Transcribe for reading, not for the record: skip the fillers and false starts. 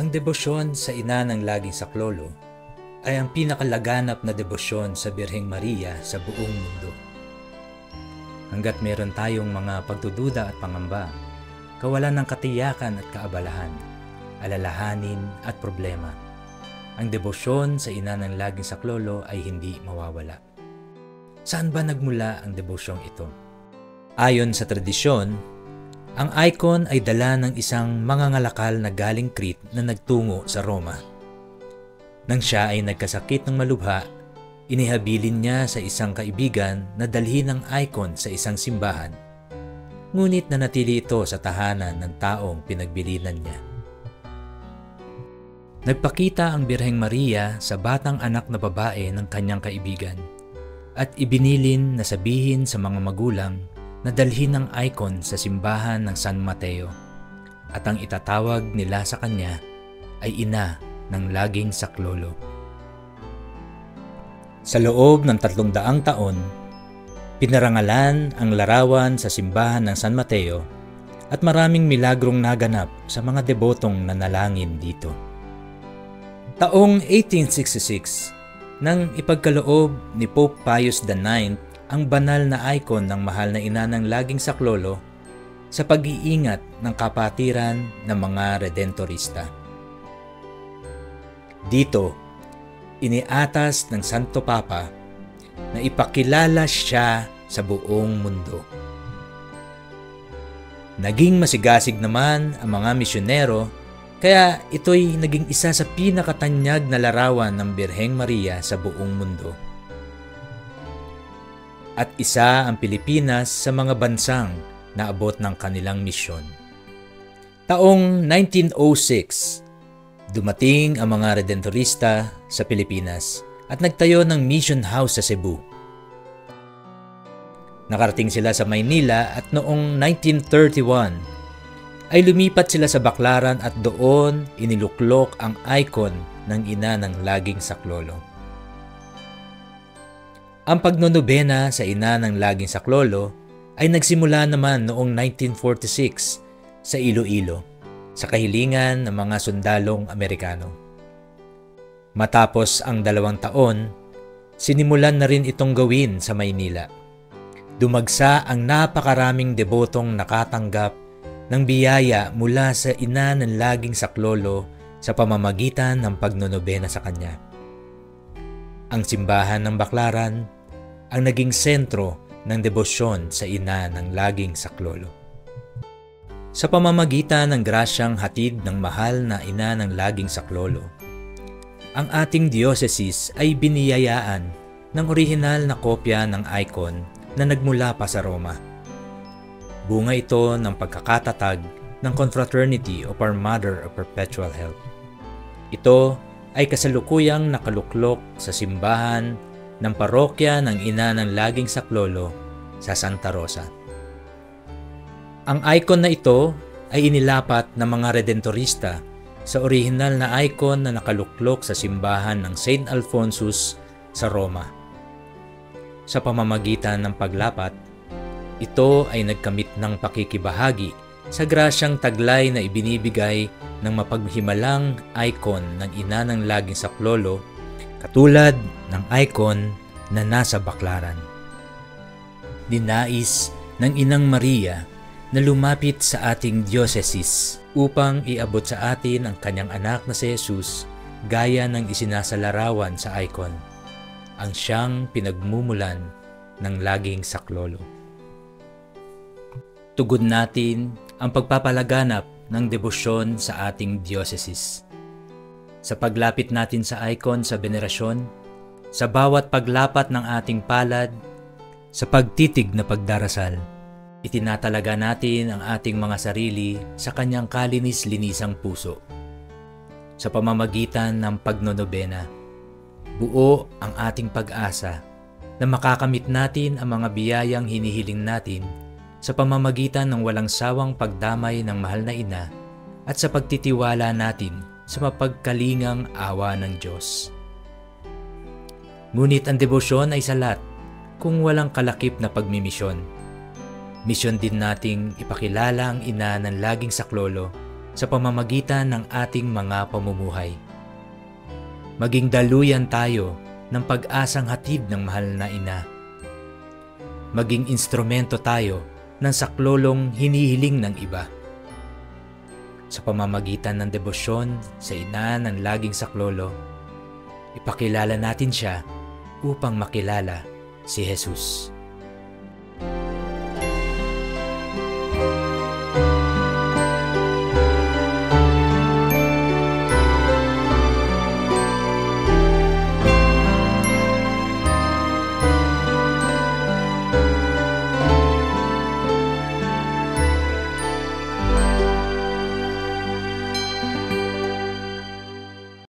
Ang debosyon sa ina ng laging saklolo ay ang pinakalaganap na debosyon sa Birheng Maria sa buong mundo. Hanggat meron tayong mga pagdududa at pangamba, kawalan ng katiyakan at kaabalahan, alalahanin at problema, ang debosyon sa ina ng laging saklolo ay hindi mawawala. Saan ba nagmula ang debosyong ito? Ayon sa tradisyon, ang icon ay dala ng isang mangangalakal na galing Crete na nagtungo sa Roma. Nang siya ay nagkasakit ng malubha, inihabilin niya sa isang kaibigan na dalhin ang icon sa isang simbahan. Ngunit nanatili ito sa tahanan ng taong pinagbilinan niya. Nagpakita ang Birheng Maria sa batang anak na babae ng kanyang kaibigan at ibinilin na sabihin sa mga magulang na dalhin ang icon sa simbahan ng San Mateo at ang itatawag nila sa kanya ay ina ng laging saklolo. Sa loob ng 300 taon, pinarangalan ang larawan sa simbahan ng San Mateo at maraming milagrong naganap sa mga debotong nanalangin dito. Taong 1866, nang ipagkaloob ni Pope Pius IX ang banal na icon ng mahal na ina ng laging saklolo sa pag-iingat ng kapatiran ng mga Redentorista. Dito, iniatas ng Santo Papa na ipakilala siya sa buong mundo. Naging masigasig naman ang mga misyonero kaya ito'y naging isa sa pinakatanyag na larawan ng Birheng Maria sa buong mundo. At isa ang Pilipinas sa mga bansang naabot ng kanilang misyon. Taong 1906, dumating ang mga Redentorista sa Pilipinas at nagtayo ng mission house sa Cebu. Nakarating sila sa Maynila at noong 1931 ay lumipat sila sa Baclaran at doon iniluklok ang icon ng ina ng laging saklolo. Ang pagnonobena sa ina ng laging saklolo ay nagsimula naman noong 1946 sa Iloilo, sa kahilingan ng mga sundalong Amerikano. Matapos ang 2 taon, sinimulan na rin itong gawin sa Maynila. Dumagsa ang napakaraming debotong nakatanggap ng biyaya mula sa ina ng laging saklolo sa pamamagitan ng pagnonobena sa kanya. Ang simbahan ng Baclaran ang naging sentro ng debosyon sa ina ng laging saklolo. Sa pamamagitan ng grasyang hatid ng mahal na ina ng laging saklolo, ang ating diocese ay biniyayaan ng orihinal na kopya ng icon na nagmula pa sa Roma. Bunga ito ng pagkakatatag ng Confraternity of Our Mother of Perpetual Help. Ito ay kasalukuyang nakaluklok sa simbahan ng parokya ng ina ng laging saklolo sa Santa Rosa. Ang icon na ito ay inilapat ng mga Redentorista sa orihinal na icon na nakaluklok sa simbahan ng St. Alphonsus sa Roma. Sa pamamagitan ng paglapat, ito ay nagkamit ng pakikibahagi sa grasyang taglay na ibinibigay ng mapaghimalang icon ng ina ng laging saklolo katulad ng icon na nasa Baclaran. Dinais ng Inang Maria na lumapit sa ating diocese upang iabot sa atin ang kanyang anak na si Jesus gaya ng isinasalarawan sa icon, ang siyang pinagmumulan ng laging saklolo. Tugon natin ang pagpapalaganap ng debosyon sa ating diocese. Sa paglapit natin sa icon sa venerasyon, sa bawat paglapat ng ating palad, sa pagtitig na pagdarasal, itinatalaga natin ang ating mga sarili sa kanyang kalinis-linisang puso. Sa pamamagitan ng pagnonobena, buo ang ating pag-asa na makakamit natin ang mga biyayang hinihiling natin sa pamamagitan ng walang sawang pagdamay ng mahal na ina at sa pagtitiwala natin sa mapagkalingang awa ng Diyos. Ngunit ang debosyon ay salat kung walang kalakip na pagmimisyon. Misyon din nating ipakilala ang ina ng laging saklolo sa pamamagitan ng ating mga pamumuhay. Maging daluyan tayo ng pag-asang hatid ng mahal na ina. Maging instrumento tayo ng saklolong hinihiling ng iba. Sa pamamagitan ng debosyon sa ina ng laging saklolo, ipakilala natin siya upang makilala si Jesus.